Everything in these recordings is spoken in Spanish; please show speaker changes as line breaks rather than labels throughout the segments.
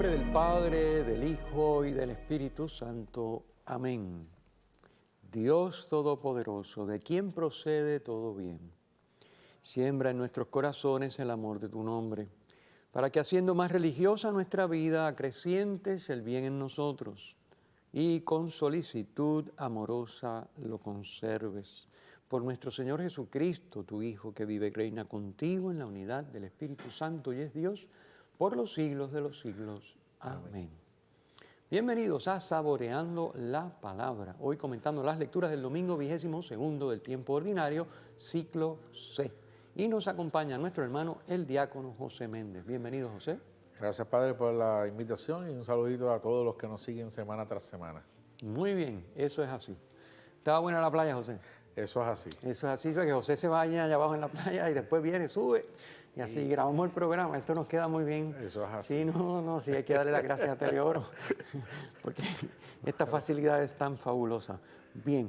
nombre del Padre, del Hijo y del Espíritu Santo. Amén. Dios Todopoderoso, de quien procede todo bien, siembra en nuestros corazones el amor de tu nombre, para que haciendo más religiosa nuestra vida, acrecientes el bien en nosotros y con solicitud amorosa lo conserves. Por nuestro Señor Jesucristo, tu Hijo, que vive y reina contigo en la unidad del Espíritu Santo y es Dios, por los siglos de los siglos. Amén. Bienvenidos a Saboreando la Palabra. Hoy comentando las lecturas del domingo 22º del tiempo ordinario, ciclo C. Y nos acompaña nuestro hermano, el diácono José Méndez. Bienvenido, José.
Gracias, Padre, por la invitación y un saludito a todos los que nos siguen semana tras semana.
Muy bien, eso es así. ¿Estaba buena la playa, José?
Eso es así.
Eso es así, que José se baña allá abajo en la playa y después viene, sube y así grabamos el programa. Esto nos queda muy bien.
Eso es así.
Sí, sí, hay que darle las gracias a Teleoro porque esta facilidad es tan fabulosa. Bien,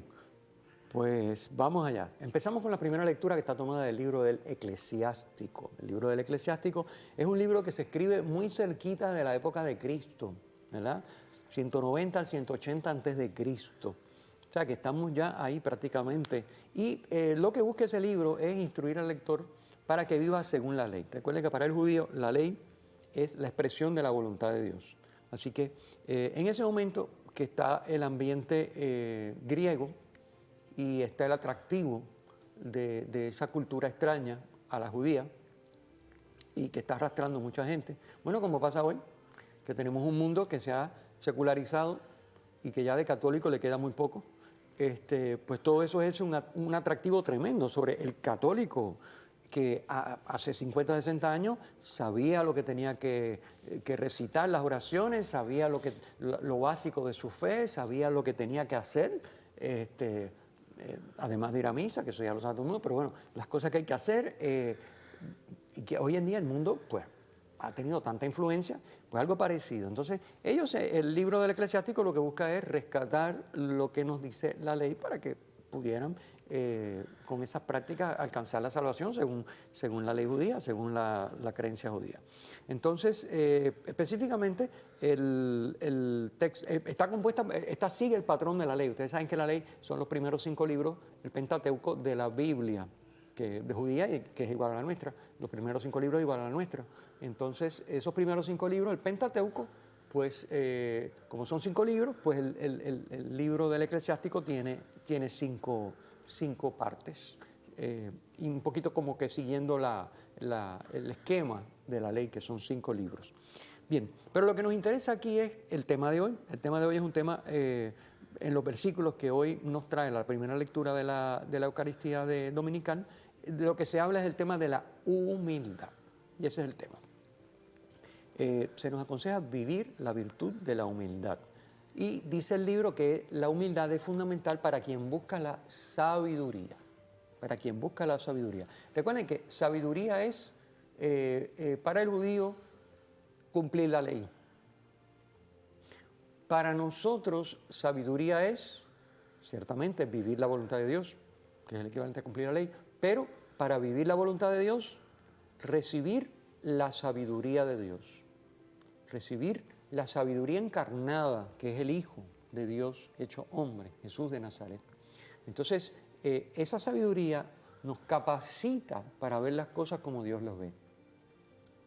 pues vamos allá. Empezamos con la primera lectura que está tomada del libro del Eclesiástico. El libro del Eclesiástico es un libro que se escribe muy cerquita de la época de Cristo, ¿verdad? 190 al 180 antes de Cristo. O sea que estamos ya ahí prácticamente. Y lo que busca ese libro es instruir al lector para que viva según la ley. Recuerden que para el judío la ley es la expresión de la voluntad de Dios. Así que en ese momento que está el ambiente griego y está el atractivo de esa cultura extraña a la judía y que está arrastrando mucha gente, bueno, como pasa hoy, que tenemos un mundo que se ha secularizado y que ya de católico le queda muy poco. Pues todo eso es un atractivo tremendo sobre el católico que hace 50, 60 años sabía lo que tenía que recitar, las oraciones, sabía lo básico de su fe, sabía lo que tenía que hacer, además de ir a misa, que eso ya lo sabe todo el mundo, pero bueno, las cosas que hay que hacer, y que hoy en día el mundo pues ha tenido tanta influencia, pues algo parecido. Entonces, el libro del Eclesiástico lo que busca es rescatar lo que nos dice la ley para que pudieran, con esas prácticas, alcanzar la salvación según la ley judía, según la creencia judía. Entonces, específicamente, el texto esta sigue el patrón de la ley. Ustedes saben que la ley son los primeros 5 libros, el Pentateuco de la Biblia, de judía, y que es igual a la nuestra. Los primeros 5 libros igual a la nuestra. Entonces, esos primeros 5 libros, el Pentateuco, pues como son 5 libros, pues el libro del Eclesiástico tiene 5 partes, y un poquito como que siguiendo el esquema de la ley, que son 5 libros. Bien, pero lo que nos interesa aquí es el tema de hoy. El tema de hoy es un tema, en los versículos que hoy nos trae la primera lectura de la Eucaristía dominical, de lo que se habla es el tema de la humildad, y ese es el tema. Se nos aconseja vivir la virtud de la humildad. Y dice el libro que la humildad es fundamental para quien busca la sabiduría. Para quien busca la sabiduría. Recuerden que sabiduría es, para el judío, cumplir la ley. Para nosotros, sabiduría es, ciertamente, vivir la voluntad de Dios, que es el equivalente a cumplir la ley, pero para vivir la voluntad de Dios, recibir la sabiduría de Dios. Recibir la sabiduría encarnada, que es el Hijo de Dios hecho hombre, Jesús de Nazaret. Entonces, esa sabiduría nos capacita para ver las cosas como Dios las ve.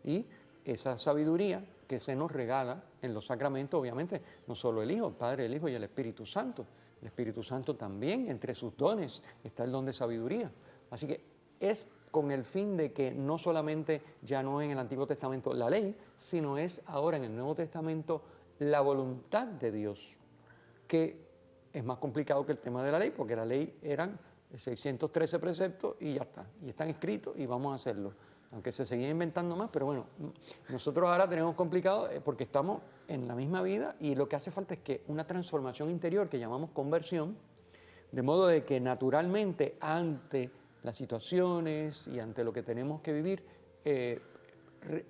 Y esa sabiduría que se nos regala en los sacramentos, obviamente, no solo el Hijo, el Padre, el Hijo y el Espíritu Santo. El Espíritu Santo también, entre sus dones, está el don de sabiduría. Así que es con el fin de que no solamente ya no en el Antiguo Testamento la ley, sino es ahora en el Nuevo Testamento la voluntad de Dios, que es más complicado que el tema de la ley, porque la ley eran 613 preceptos y ya está, y están escritos y vamos a hacerlo, aunque se seguía inventando más, pero bueno, nosotros ahora tenemos complicado porque estamos en la misma vida y lo que hace falta es que una transformación interior que llamamos conversión, de modo de que naturalmente ante las situaciones y ante lo que tenemos que vivir,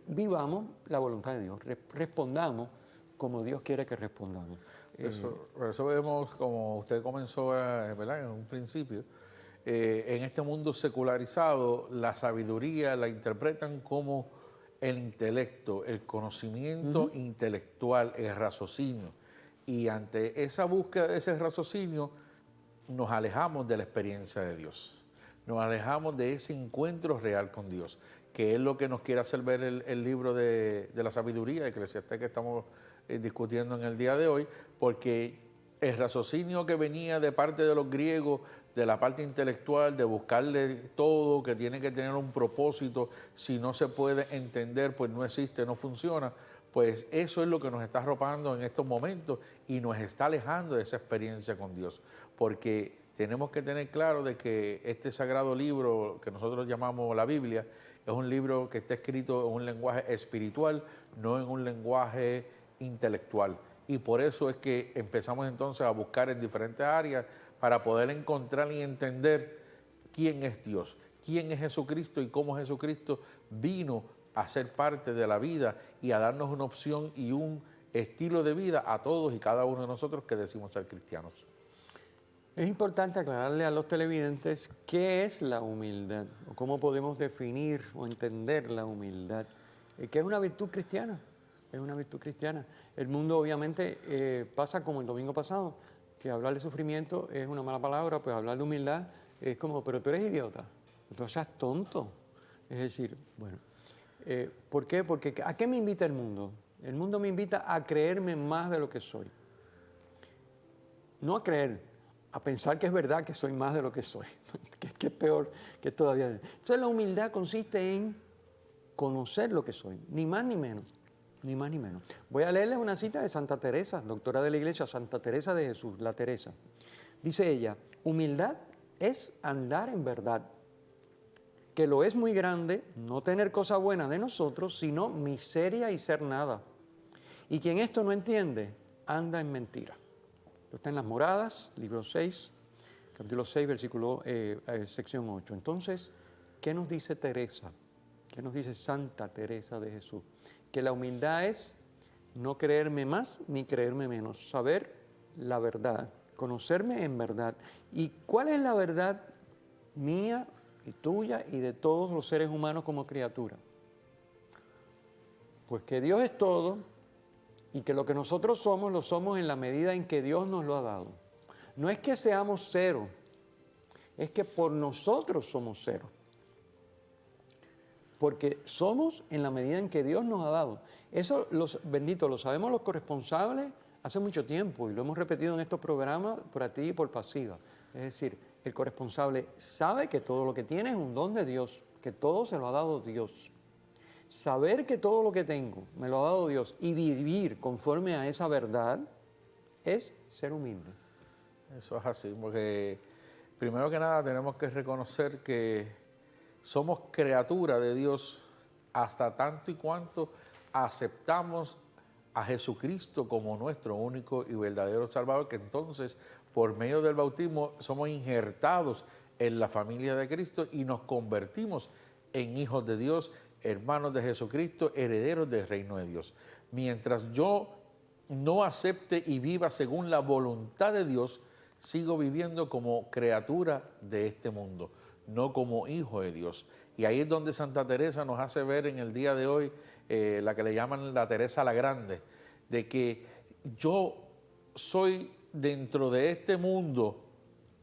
vivamos la voluntad de Dios, respondamos como Dios quiere que respondamos.
Por eso vemos, como usted comenzó, ¿verdad?, en un principio, en este mundo secularizado, la sabiduría la interpretan como el intelecto, el conocimiento intelectual, el raciocinio. Y ante esa búsqueda de ese raciocinio, nos alejamos de la experiencia de Dios. Nos alejamos de ese encuentro real con Dios, que es lo que nos quiere hacer ver el libro de la sabiduría de Eclesiastés que estamos discutiendo en el día de hoy, porque el raciocinio que venía de parte de los griegos, de la parte intelectual, de buscarle todo, que tiene que tener un propósito, si no se puede entender, pues no existe, no funciona, pues eso es lo que nos está arropando en estos momentos y nos está alejando de esa experiencia con Dios, porque tenemos que tener claro de que este sagrado libro que nosotros llamamos la Biblia es un libro que está escrito en un lenguaje espiritual, no en un lenguaje intelectual. Y por eso es que empezamos entonces a buscar en diferentes áreas para poder encontrar y entender quién es Dios, quién es Jesucristo y cómo Jesucristo vino a ser parte de la vida y a darnos una opción y un estilo de vida a todos y cada uno de nosotros que decimos ser cristianos.
Es importante aclararle a los televidentes qué es la humildad, o cómo podemos definir o entender la humildad, que es una virtud cristiana, es una virtud cristiana. El mundo obviamente pasa como el domingo pasado, que hablar de sufrimiento es una mala palabra, pues hablar de humildad es como, pero tú eres idiota, tú seas tonto. Es decir, bueno, ¿por qué? Porque ¿a qué me invita el mundo? El mundo me invita a creerme más de lo que soy. No a creer, a pensar que es verdad que soy más de lo que soy, que es peor que todavía. Entonces la humildad consiste en conocer lo que soy, ni más ni menos, ni más ni menos. Voy a leerles una cita de Santa Teresa, doctora de la Iglesia, Santa Teresa de Jesús, la Teresa. Dice ella, humildad es andar en verdad, que lo es muy grande, no tener cosa buena de nosotros, sino miseria y ser nada. Y quien esto no entiende, anda en mentira. Esto está en Las Moradas, libro 6, capítulo 6, versículo, sección 8. Entonces, ¿qué nos dice Teresa? ¿Qué nos dice Santa Teresa de Jesús? Que la humildad es no creerme más ni creerme menos, saber la verdad, conocerme en verdad. ¿Y cuál es la verdad mía y tuya y de todos los seres humanos como criatura? Pues que Dios es todo y que lo que nosotros somos lo somos en la medida en que Dios nos lo ha dado. No es que seamos cero, es que por nosotros somos cero. Porque somos en la medida en que Dios nos ha dado. Eso, bendito, lo sabemos los corresponsables hace mucho tiempo y lo hemos repetido en estos programas por activa y por pasiva. Es decir, el corresponsable sabe que todo lo que tiene es un don de Dios, que todo se lo ha dado Dios. Saber que todo lo que tengo me lo ha dado Dios y vivir conforme a esa verdad es ser humilde.
Eso es así, porque primero que nada tenemos que reconocer que somos criatura de Dios hasta tanto y cuanto aceptamos a Jesucristo como nuestro único y verdadero Salvador, que entonces por medio del bautismo somos injertados en la familia de Cristo y nos convertimos en hijos de Dios, hermanos de Jesucristo, herederos del reino de Dios. Mientras yo no acepte y viva según la voluntad de Dios, sigo viviendo como criatura de este mundo, no como hijo de Dios. Y ahí es donde Santa Teresa nos hace ver en el día de hoy, la que le llaman la Teresa la Grande, de que yo soy dentro de este mundo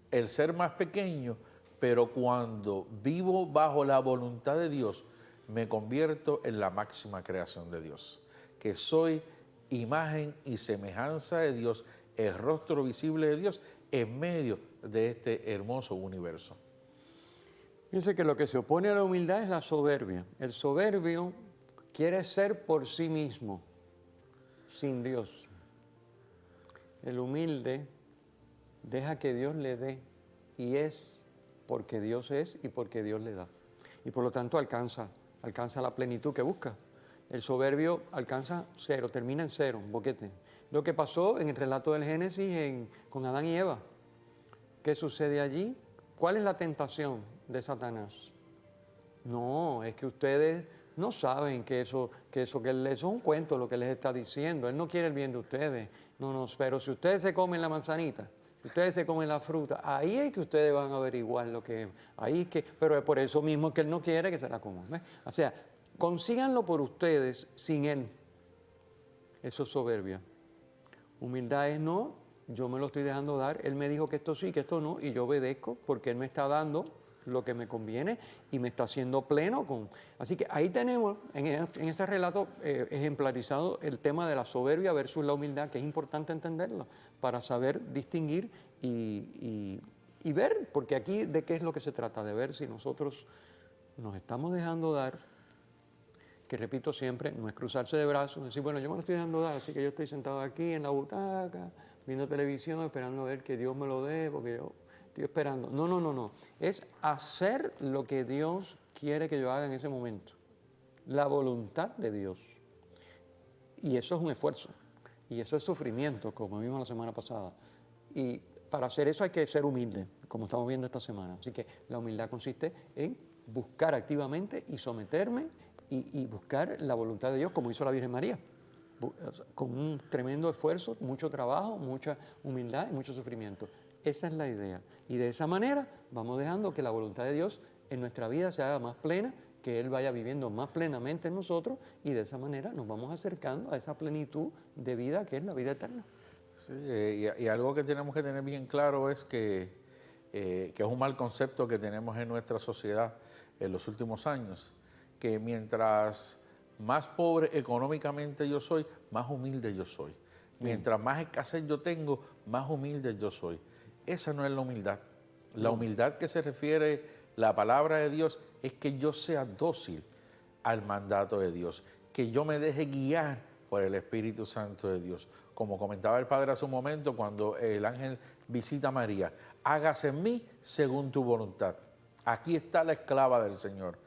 el ser más pequeño, pero cuando vivo bajo la voluntad de Dios, me convierto en la máxima creación de Dios, que soy imagen y semejanza de Dios, el rostro visible de Dios en medio de este hermoso universo.
Fíjense que lo que se opone a la humildad es la soberbia. El soberbio quiere ser por sí mismo, sin Dios. El humilde deja que Dios le dé y es porque Dios es y porque Dios le da. Y por lo tanto alcanza la plenitud que busca. El soberbio alcanza cero, termina en cero, un boquete. Lo que pasó en el relato del Génesis con Adán y Eva. ¿Qué sucede allí? ¿Cuál es la tentación de Satanás? No, es que ustedes no saben que eso es un cuento lo que les está diciendo. Él no quiere el bien de ustedes. No, pero si ustedes se comen la manzanita, si ustedes se comen la fruta, ahí es que ustedes van a averiguar lo que es. Ahí es que, pero es por eso mismo que él no quiere que se la coman. ¿Ves? O sea, consíganlo por ustedes sin Él. Eso es soberbia. Humildad es no, yo me lo estoy dejando dar, Él me dijo que esto sí, que esto no, y yo obedezco porque Él me está dando lo que me conviene y me está haciendo pleno con... Así que ahí tenemos, en ese relato ejemplarizado, el tema de la soberbia versus la humildad, que es importante entenderlo para saber distinguir y ver, porque aquí de qué es lo que se trata, de ver si nosotros nos estamos dejando dar, que repito siempre, no es cruzarse de brazos, decir, bueno, yo me lo estoy dejando dar, así que yo estoy sentado aquí en la butaca, viendo televisión, esperando a ver que Dios me lo dé, porque yo estoy esperando. No, no, no, no. Es hacer lo que Dios quiere que yo haga en ese momento. La voluntad de Dios. Y eso es un esfuerzo. Y eso es sufrimiento, como vimos la semana pasada. Y para hacer eso hay que ser humilde, como estamos viendo esta semana. Así que la humildad consiste en buscar activamente y someterme y buscar la voluntad de Dios, como hizo la Virgen María, con un tremendo esfuerzo, mucho trabajo, mucha humildad y mucho sufrimiento. Esa es la idea. Y de esa manera vamos dejando que la voluntad de Dios en nuestra vida se haga más plena, que Él vaya viviendo más plenamente en nosotros, y de esa manera nos vamos acercando a esa plenitud de vida que es la vida eterna.
Sí, y algo que tenemos que tener bien claro es que es un mal concepto que tenemos en nuestra sociedad en los últimos años, que mientras más pobre económicamente yo soy, más humilde yo soy. Mientras más escasez yo tengo, más humilde yo soy. Esa no es la humildad. La humildad que se refiere la palabra de Dios es que yo sea dócil al mandato de Dios, que yo me deje guiar por el Espíritu Santo de Dios. Como comentaba el Padre hace un momento, cuando el ángel visita a María, hágase en mí según tu voluntad. Aquí está la esclava del Señor.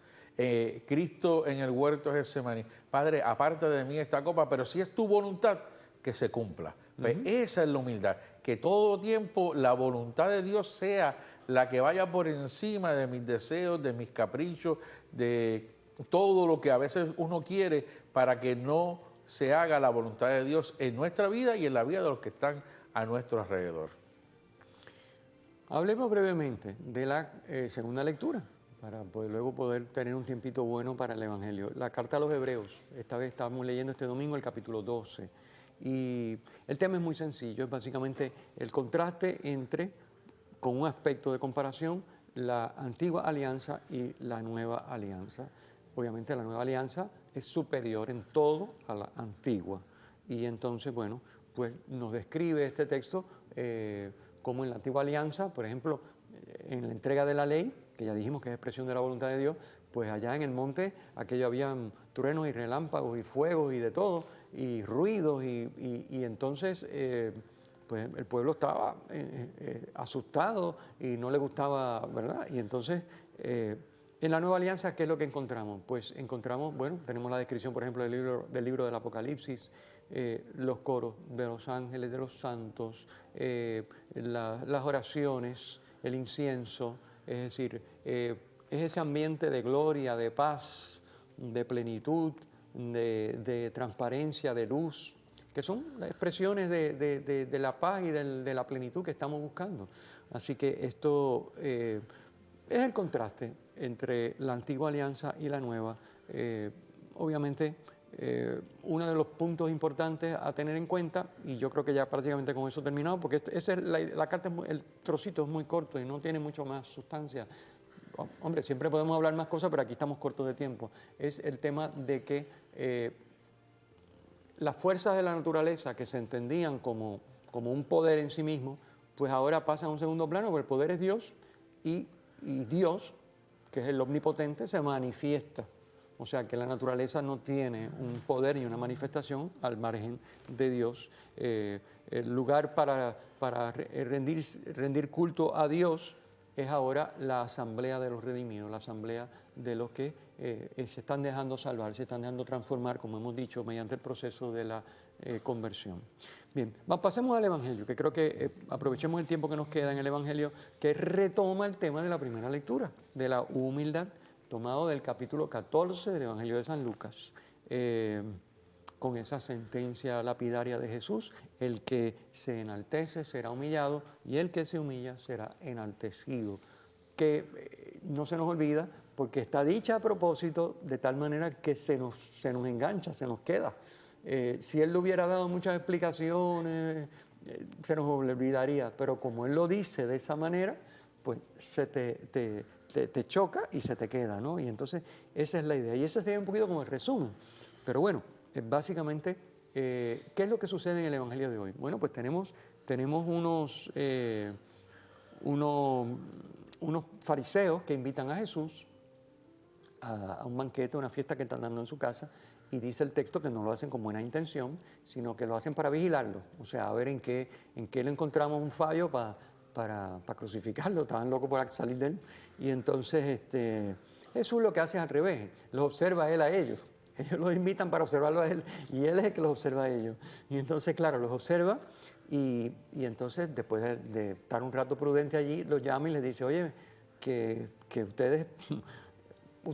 Cristo en el huerto de Getsemaní, Padre, aparte de mí esta copa, pero si es tu voluntad, que se cumpla. Pues esa es la humildad, que todo tiempo la voluntad de Dios sea la que vaya por encima de mis deseos, de mis caprichos, de todo lo que a veces uno quiere, para que no se haga la voluntad de Dios en nuestra vida y en la vida de los que están a nuestro alrededor.
Hablemos brevemente de la segunda lectura, para luego poder tener un tiempito bueno para el Evangelio. La carta a los Hebreos, esta vez estamos leyendo este domingo el capítulo 12. Y el tema es muy sencillo, es básicamente el contraste entre, con un aspecto de comparación, la antigua alianza y la nueva alianza. Obviamente la nueva alianza es superior en todo a la antigua. Y entonces, bueno, pues nos describe este texto como en la antigua alianza, por ejemplo, en la entrega de la ley, que ya dijimos que es expresión de la voluntad de Dios, pues allá en el monte aquello habían truenos y relámpagos y fuegos y de todo, y ruidos, y entonces pues el pueblo estaba asustado y no le gustaba, ¿verdad? Y entonces en la nueva alianza, ¿qué es lo que encontramos? Pues encontramos, bueno, tenemos la descripción, por ejemplo, del libro del Apocalipsis, los coros de los ángeles, de los santos, las oraciones, el incienso, es decir, es ese ambiente de gloria, de paz, de plenitud, de transparencia, de luz, que son las expresiones de la paz y de la plenitud que estamos buscando. Así que esto es el contraste entre la antigua alianza y la nueva. Obviamente, uno de los puntos importantes a tener en cuenta, y yo creo que ya prácticamente con eso he terminado, porque la carta, el trocito es muy corto y no tiene mucho más sustancia. Hombre, siempre podemos hablar más cosas, pero aquí estamos cortos de tiempo. Es el tema de que las fuerzas de la naturaleza que se entendían como un poder en sí mismo, pues ahora pasan a un segundo plano, porque el poder es Dios y Dios, que es el omnipotente, se manifiesta. O sea que la naturaleza no tiene un poder ni una manifestación al margen de Dios. El lugar para rendir culto a Dios es ahora la asamblea de los redimidos, la asamblea de los que se están dejando salvar, se están dejando transformar, como hemos dicho, mediante el proceso de la conversión. Bien, pasemos al Evangelio, que creo que aprovechemos el tiempo que nos queda en el Evangelio, que retoma el tema de la primera lectura, de la humildad, tomado del capítulo 14 del Evangelio de San Lucas, con esa sentencia lapidaria de Jesús: el que se enaltece será humillado y el que se humilla será enaltecido. Que no se nos olvida porque está dicha a propósito de tal manera que se nos engancha, se nos queda. Si él le hubiera dado muchas explicaciones, se nos olvidaría, pero como él lo dice de esa manera, pues se te choca y se te queda, ¿no? Y entonces esa es la idea. Y ese sería un poquito como el resumen. Pero bueno, básicamente, ¿qué es lo que sucede en el Evangelio de hoy? Bueno, pues tenemos unos fariseos que invitan a Jesús a un banquete, a una fiesta que están dando en su casa, y dice el texto que no lo hacen con buena intención, sino que lo hacen para vigilarlo, o sea, a ver en qué le encontramos un fallo para crucificarlo. Estaban locos por salir de él. Y entonces Jesús lo que hace es al revés, los observa a él a ellos. Ellos los invitan para observarlo a él y él es el que los observa a ellos. Y entonces, claro, los observa y entonces después de estar un rato prudente allí, los llama y les dice, oye, que ustedes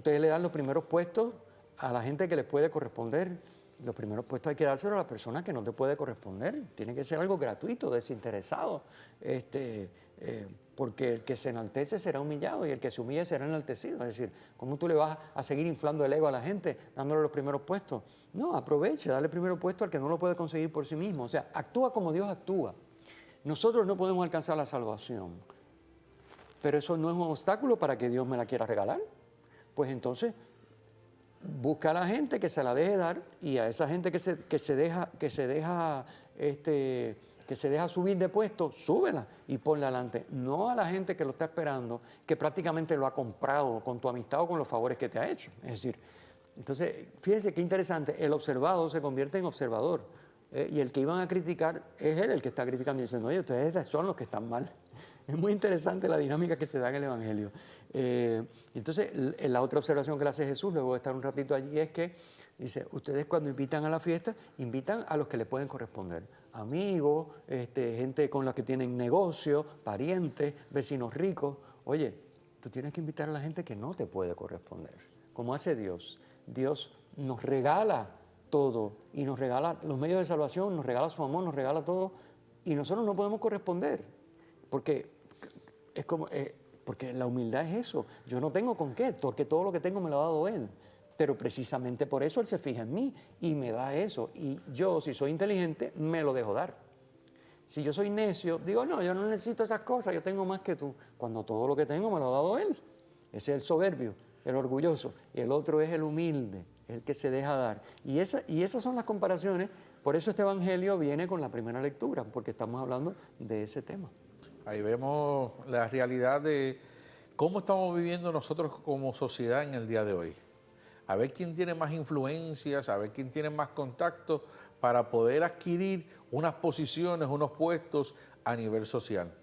le dan los primeros puestos a la gente que les puede corresponder. Los primeros puestos hay que dárselos a la persona que no te puede corresponder. Tiene que ser algo gratuito, desinteresado, porque el que se enaltece será humillado y el que se humilla será enaltecido. Es decir, ¿cómo tú le vas a seguir inflando el ego a la gente dándole los primeros puestos? No, aproveche, dale el primer puesto al que no lo puede conseguir por sí mismo. O sea, actúa como Dios actúa. Nosotros no podemos alcanzar la salvación, pero eso no es un obstáculo para que Dios me la quiera regalar. Pues entonces busca a la gente que se la deje dar, y a esa gente que se deja subir de puesto, súbela y ponla adelante. No a la gente que lo está esperando, que prácticamente lo ha comprado con tu amistad o con los favores que te ha hecho. Es decir, entonces, fíjense qué interesante, el observado se convierte en observador, y el que iban a criticar es él el que está criticando y diciendo, oye, ustedes son los que están mal. Es muy interesante la dinámica que se da en el Evangelio. Entonces, la otra observación que le hace Jesús, luego de estar un ratito allí, es que dice, ustedes cuando invitan a la fiesta, invitan a los que le pueden corresponder. Amigos, gente con la que tienen negocio, parientes, vecinos ricos. Oye, tú tienes que invitar a la gente que no te puede corresponder. Como hace Dios. Dios nos regala todo y nos regala los medios de salvación, nos regala su amor, nos regala todo, y nosotros no podemos corresponder. Porque es como, porque la humildad es eso. Yo no tengo con qué, porque todo lo que tengo me lo ha dado Él. Pero precisamente por eso Él se fija en mí y me da eso. Y yo, si soy inteligente, me lo dejo dar. Si yo soy necio, digo, no, yo no necesito esas cosas, yo tengo más que tú. Cuando todo lo que tengo me lo ha dado Él. Ese es el soberbio, el orgulloso. Y el otro es el humilde, el que se deja dar. Y esas son las comparaciones. Por eso este Evangelio viene con la primera lectura, porque estamos hablando de ese tema.
Ahí vemos la realidad de cómo estamos viviendo nosotros como sociedad en el día de hoy. A ver quién tiene más influencias, a ver quién tiene más contactos para poder adquirir unas posiciones, unos puestos a nivel social.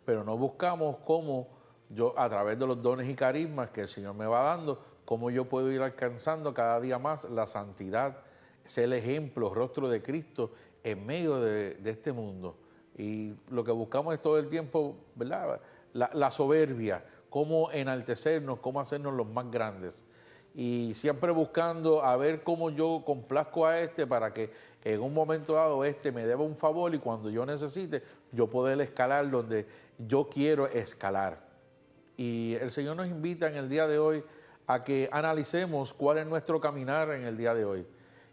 Pero no buscamos cómo yo, a través de los dones y carismas que el Señor me va dando, cómo yo puedo ir alcanzando cada día más la santidad, ser el ejemplo, rostro de Cristo en medio de este mundo. Y lo que buscamos es todo el tiempo, ¿verdad? La soberbia, cómo enaltecernos, cómo hacernos los más grandes. Y siempre buscando a ver cómo yo complazco a para que en un momento dado me deba un favor y cuando yo necesite, yo poder escalar donde yo quiero escalar. Y el Señor nos invita en el día de hoy a que analicemos cuál es nuestro caminar en el día de hoy.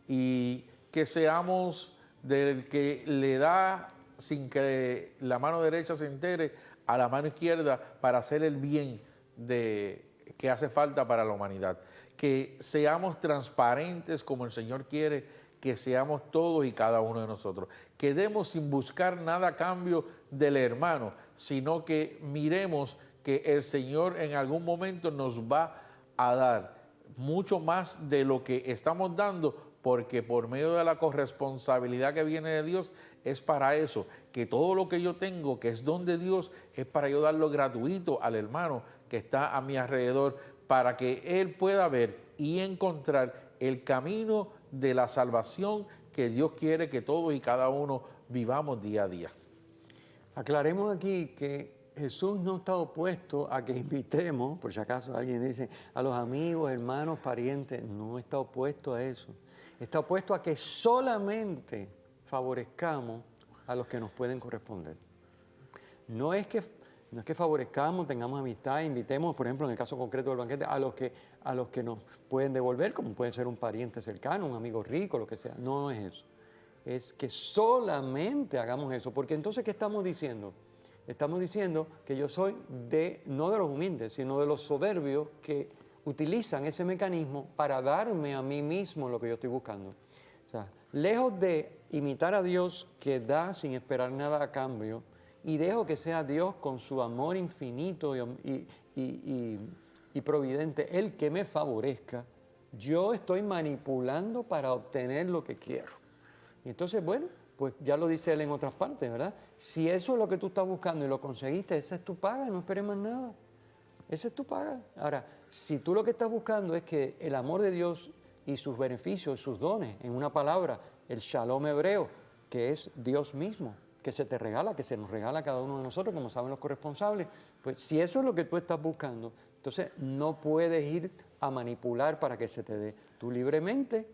Y que seamos del que le da sin que la mano derecha se entere a la mano izquierda para hacer el bien que hace falta para la humanidad. Que seamos transparentes como el Señor quiere que seamos todos y cada uno de nosotros. Que demos sin buscar nada a cambio del hermano, sino que miremos que el Señor en algún momento nos va a dar mucho más de lo que estamos dando, porque por medio de la corresponsabilidad que viene de Dios, es para eso, que todo lo que yo tengo, que es don de Dios, es para yo darlo gratuito al hermano que está a mi alrededor, para que él pueda ver y encontrar el camino de la salvación que Dios quiere que todos y cada uno vivamos día a día.
Aclaremos aquí que Jesús no está opuesto a que invitemos, por si acaso alguien dice, a los amigos, hermanos, parientes. No está opuesto a eso. Está opuesto a que solamente favorezcamos a los que nos pueden corresponder. No es que No es que favorezcamos, tengamos amistad, invitemos, por ejemplo, en el caso concreto del banquete, a los que nos pueden devolver, como puede ser un pariente cercano, un amigo rico, lo que sea. No es eso. Es que solamente hagamos eso. Porque entonces, ¿qué estamos diciendo? Estamos diciendo que yo soy no de los humildes, sino de los soberbios que utilizan ese mecanismo para darme a mí mismo lo que yo estoy buscando. O sea, lejos de imitar a Dios que da sin esperar nada a cambio, y dejo que sea Dios con su amor infinito y providente el que me favorezca, yo estoy manipulando para obtener lo que quiero. Y entonces, bueno, pues ya lo dice él en otras partes, ¿verdad? Si eso es lo que tú estás buscando y lo conseguiste, esa es tu paga, no esperes más nada. Esa es tu paga. Ahora, si tú lo que estás buscando es que el amor de Dios y sus beneficios, sus dones, en una palabra, el shalom hebreo, que es Dios mismo, que se te regala, que se nos regala a cada uno de nosotros, como saben los corresponsables, pues si eso es lo que tú estás buscando, entonces no puedes ir a manipular para que se te dé. Tú libremente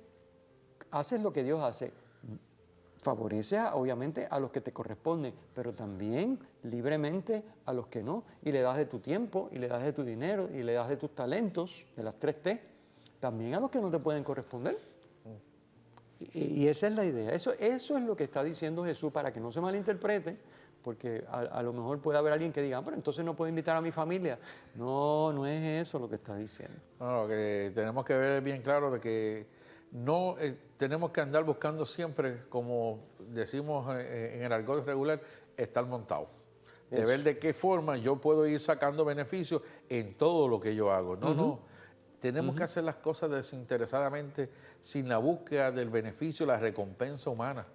haces lo que Dios hace. Favorece obviamente a los que te corresponden, pero también libremente a los que no. Y le das de tu tiempo, y le das de tu dinero, y le das de tus talentos, de las 3T, también a los que no te pueden corresponder. Y esa es la idea. Eso es lo que está diciendo Jesús, para que no se malinterprete, porque a lo mejor puede haber alguien que diga, pero entonces no puedo invitar a mi familia. No, no es eso lo que está diciendo.
No, lo que tenemos que ver bien claro de que no tenemos que andar buscando siempre, como decimos en el argot regular, estar montado. De ver de qué forma yo puedo ir sacando beneficios en todo lo que yo hago. No. Tenemos que hacer las cosas desinteresadamente, sin la búsqueda del beneficio, la recompensa humana.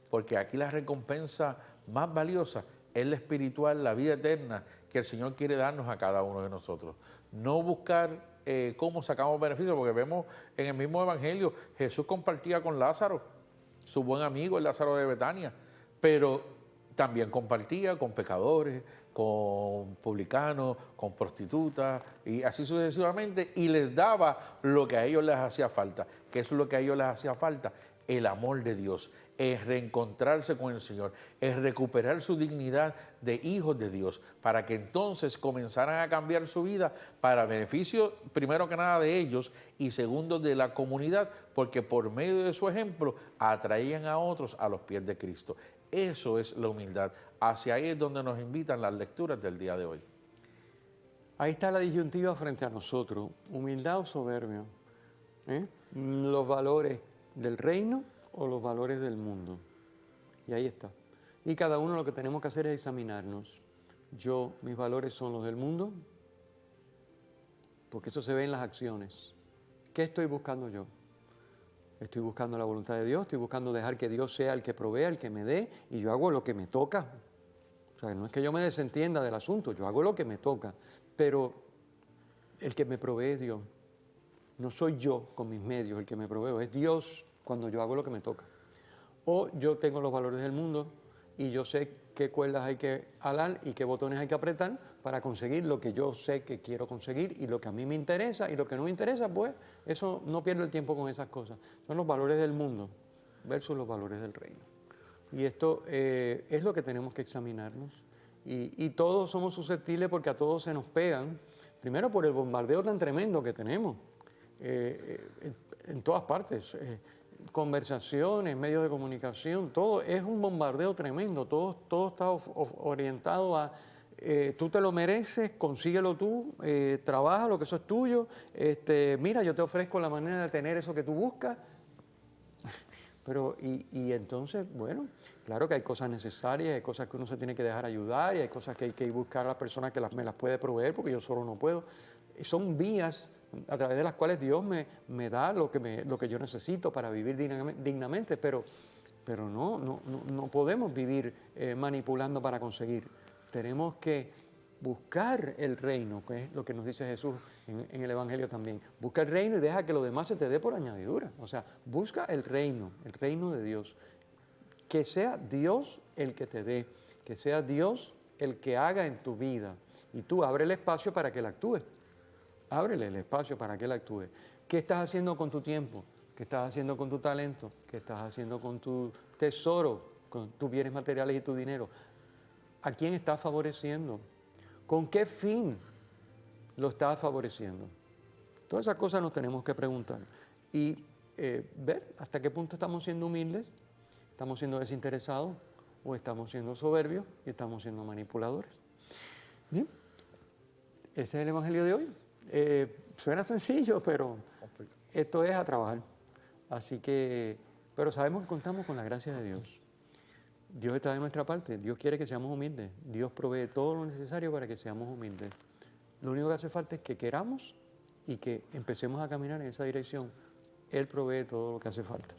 Porque aquí la recompensa más valiosa es la espiritual, la vida eterna que el Señor quiere darnos a cada uno de nosotros. No buscar cómo sacamos beneficio, porque vemos en el mismo Evangelio, Jesús compartía con Lázaro, su buen amigo, el Lázaro de Betania, pero también compartía con pecadores, con publicanos, con prostitutas, y así sucesivamente, y les daba lo que a ellos les hacía falta. ¿Qué es lo que a ellos les hacía falta? El amor de Dios, es reencontrarse con el Señor, es recuperar su dignidad de hijos de Dios, para que entonces comenzaran a cambiar su vida para beneficio, primero que nada, de ellos, y segundo, de la comunidad, porque por medio de su ejemplo atraían a otros a los pies de Cristo. Eso es la humildad. Hacia ahí es donde nos invitan las lecturas del día de hoy.
Ahí está la disyuntiva frente a nosotros, humildad o soberbia. Los valores del reino o los valores del mundo. Y ahí está. Y cada uno lo que tenemos que hacer es examinarnos. Mis valores son los del mundo, porque eso se ve en las acciones. ¿Qué estoy buscando yo? Estoy buscando la voluntad de Dios, estoy buscando dejar que Dios sea el que provea, el que me dé, y yo hago lo que me toca. O sea, no es que yo me desentienda del asunto, yo hago lo que me toca, pero el que me provee es Dios. No soy yo con mis medios el que me proveo, es Dios cuando yo hago lo que me toca. O yo tengo los valores del mundo y yo sé qué cuerdas hay que alar y qué botones hay que apretar para conseguir lo que yo sé que quiero conseguir, y lo que a mí me interesa, y lo que no me interesa, pues eso no pierdo el tiempo con esas cosas. Son los valores del mundo versus los valores del reino. Y esto es lo que tenemos que examinarnos. Y todos somos susceptibles, porque a todos se nos pegan, primero por el bombardeo tan tremendo que tenemos en todas partes. Conversaciones, medios de comunicación, todo es un bombardeo tremendo, todo está orientado a tú te lo mereces, consíguelo tú, trabaja lo que eso es tuyo, mira, yo te ofrezco la manera de tener eso que tú buscas. Pero, y entonces, bueno, claro que hay cosas necesarias, hay cosas que uno se tiene que dejar ayudar, y hay cosas que hay que buscar a las personas que me las puede proveer, porque yo solo no puedo. Son vías a través de las cuales Dios me da lo que yo necesito para vivir dignamente, pero no podemos vivir manipulando para conseguir. Tenemos que buscar el reino, que es lo que nos dice Jesús en el Evangelio también. Busca el reino y deja que lo demás se te dé por añadidura. O sea, busca el reino de Dios. Que sea Dios el que te dé, que sea Dios el que haga en tu vida. Y tú abre el espacio para que Él actúe. Ábrele el espacio para que Él actúe. ¿Qué estás haciendo con tu tiempo? ¿Qué estás haciendo con tu talento? ¿Qué estás haciendo con tu tesoro, con tus bienes materiales y tu dinero? ¿A quién estás favoreciendo? ¿Con qué fin lo estás favoreciendo? Todas esas cosas nos tenemos que preguntar y ver hasta qué punto estamos siendo humildes, estamos siendo desinteresados o estamos siendo soberbios y estamos siendo manipuladores. Bien, ese es el Evangelio de hoy. Suena sencillo, pero esto es a trabajar. Así que, pero sabemos que contamos con la gracia de Dios. Dios está de nuestra parte, Dios quiere que seamos humildes, Dios provee todo lo necesario para que seamos humildes. Lo único que hace falta es que queramos y que empecemos a caminar en esa dirección. Él provee todo lo que hace falta.